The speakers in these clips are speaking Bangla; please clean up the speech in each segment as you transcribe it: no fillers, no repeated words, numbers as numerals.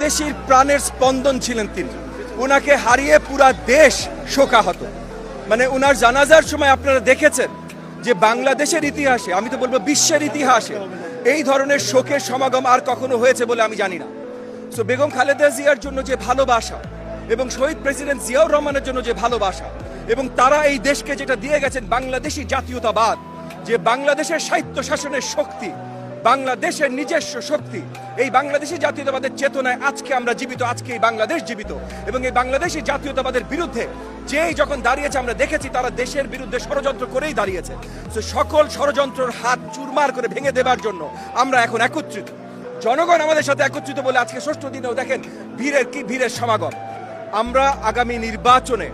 বাংলাদেশের প্রাণের স্পন্দন ছিলেন তিনি। ওনাকে হারিয়ে পুরা দেশ শোকাহত। মানে ওনার জানাজার সময় আপনারা দেখেছেন যে বাংলাদেশের ইতিহাসে, আমি তো বলবো বিশ্বের ইতিহাসে, এই ধরনের শোকের সমাগম আর কখনো হয়েছে বলে আমি জানি না। সো বেগম খালেদা জিয়ার জন্য যে ভালোবাসা এবং শহীদ প্রেসিডেন্ট জিয়াউর রহমানের জন্য যে ভালোবাসা, এবং তারা এই দেশকে যেটা দিয়ে গেছেন বাংলাদেশি জাতীয়তাবাদ, যে বাংলাদেশের সাহিত্য শাসনের শক্তি, বাংলাদেশের নিজস্ব শক্তি, এই বাংলাদেশি জাতীয়তাবাদের চেতনায় আজকে আমরা জীবিত, আজকে এই বাংলাদেশ জীবিত। এবং এই বাংলাদেশি জাতীয়তাবাদের বিরুদ্ধে যেই যখন দাঁড়িয়েছে আমরা দেখেছি তারা দেশের বিরুদ্ধে ষড়যন্ত্র করেই দাঁড়িয়েছে। তো সকল ষড়যন্ত্রের হাত চুরমার করে ভেঙে দেবার জন্য আমরা এখন একত্রিত। জনগণ আমাদের সাথে একত্রিত বলে আজকে ষষ্ঠ দিনেও দেখেন ভিড়ের সমাগম। আমরা আগামী নির্বাচনে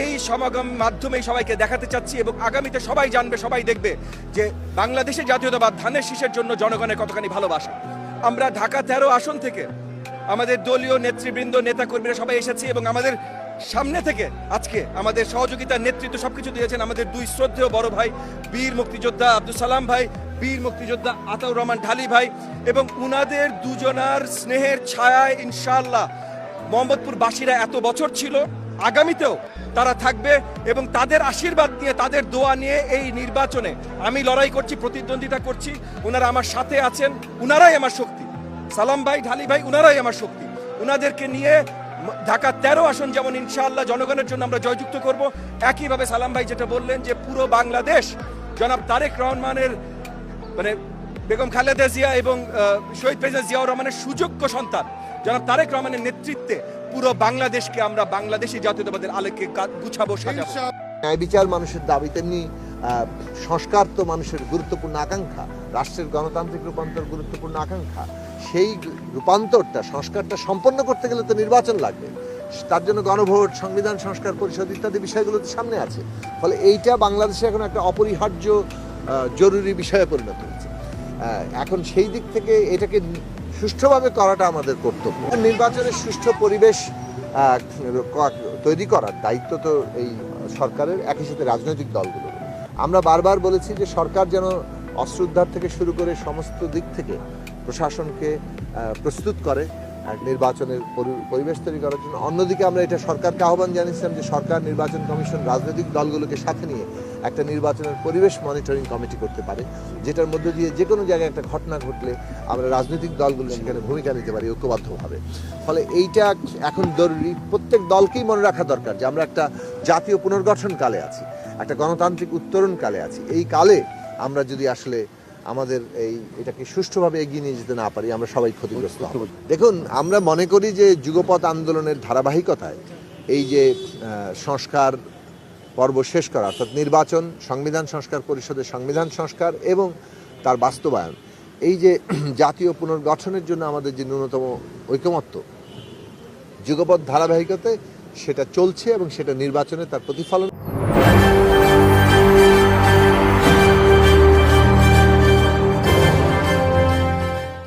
এই সমাগম মাধ্যমে সবাইকে দেখাতে চাচ্ছি, এবং আগামীতে সবাই জানবে, সবাই দেখবে যে বাংলাদেশের জাতীয়তাবাদ ধানের শীষের জন্য জনগণের কতখানি ভালোবাসা। আমরা ঢাকা 13 আসন থেকে আমাদের দলীয় নেতৃবৃন্দ, নেতাকর্মীরা সবাই এসেছি, এবং আমাদের সামনে থেকে আজকে আমাদের সহযোগিতার নেতৃত্ব সবকিছু দিয়েছেন আমাদের দুই শ্রদ্ধেয় বড় ভাই, বীর মুক্তিযোদ্ধা আব্দুল সালাম ভাই, বীর মুক্তিযোদ্ধা আতাউর রহমান ঢালি ভাই, এবং উনাদের দুজনার স্নেহের ছায়ায় ইনশাআল্লাহ মোহাম্মদপুরবাসীরা এত বছর ছিল, আগামীতেও তারা থাকবে, এবং তাদের আশীর্বাদ নিয়ে, তাদের দোয়া নিয়ে এই নির্বাচনে আমি লড়াই করছি, প্রতিদ্বন্দ্বিতা করছি। ওনারা আমার সাথে আছেন, উনারাই আমার শক্তি। সালাম ভাই, ঢালি ভাই, উনারাই আমার শক্তি। উনাদেরকে নিয়ে ঢাকা 13 আসন যেমন ইনশাআল্লাহ জনগণের জন্য আমরা জয়যুক্ত করব, একইভাবে সালাম ভাই যেটা বললেন যে পুরো বাংলাদেশ জনাব তারেক রহমানের, মানে বেগম খালেদা জিয়া এবং শহীদ প্রেসিডেন্ট জিয়াউর রহমানের সুযোগ্য সন্তান জনাব তারেক রহমানের নেতৃত্বে পুরো বাংলাদেশকে আমরা বাংলাদেশি জাতীয়তাবাদের আলোকে গুছাবো, সাজাবো। ন্যায় বিচার মানুষের দাবি, তেমনি সংস্কার তো মানুষের গুরুত্বপূর্ণ আকাঙ্ক্ষা, রাষ্ট্রের গণতান্ত্রিক রূপান্তর গুরুত্বপূর্ণ আকাঙ্ক্ষা। সেই রূপান্তরটা, সংস্কারটা সম্পন্ন করতে গেলে তো নির্বাচন লাগবে। তার জন্য গণভোট, সংবিধান সংস্কার পরিষদ ইত্যাদি বিষয়গুলো তো সামনে আছে। ফলে এইটা বাংলাদেশে এখন একটা অপরিহার্য জরুরি বিষয়ে পরিণত হয়েছে। এখন সেই দিক থেকে এটাকে সুষ্ঠুভাবে করাটা আমাদের কর্তব্য। নির্বাচনের সুষ্ঠু পরিবেশ তৈরি করার দায়িত্ব তো এই সরকারের, একই সাথে রাজনৈতিক দলগুলোর। আমরা বারবার বলেছি যে সরকার যেন অস্ত্র উদ্ধার থেকে শুরু করে সমস্ত দিক থেকে প্রশাসনকে প্রস্তুত করে নির্বাচনের পরিবেশ তৈরি করার জন্য। অন্যদিকে আমরা এটা সরকারকে আহ্বান জানিয়েছিলাম যে সরকার, নির্বাচন কমিশন রাজনৈতিক দলগুলোকে সাথে নিয়ে একটা নির্বাচনের পরিবেশ মনিটরিং কমিটি করতে পারে, যেটার মধ্যে দিয়ে যে কোনো জায়গায় একটা ঘটনা ঘটলে আমরা রাজনৈতিক দলগুলো সেখানে ভূমিকা নিতে পারি ঐক্যবদ্ধভাবে। ফলে এইটা এখন জরুরি। প্রত্যেক দলকেই মনে রাখা দরকার যে আমরা একটা জাতীয় পুনর্গঠন কালে আছি, একটা গণতান্ত্রিক উত্তরণ কালে আছি। এই কালে আমরা যদি আসলে আমাদের এটাকে সুষ্ঠুভাবে এগিয়ে নিয়ে যেতে না পারি, আমরা সবাই ক্ষতিগ্রস্ত হব। দেখুন, আমরা মনে করি যে যুগপৎ আন্দোলনের ধারাবাহিকতায় এই যে সংস্কার পর্ব শেষ করা, অর্থাৎ নির্বাচন, সংবিধান সংস্কার পরিষদের সংবিধান সংস্কার এবং তার বাস্তবায়ন, এই যে জাতীয় পুনর্গঠনের জন্য আমাদের যে ন্যূনতম ঐকমত্য যুগপৎ ধারাবাহিকতায় সেটা চলছে, এবং সেটা নির্বাচনে তার প্রতিফলন।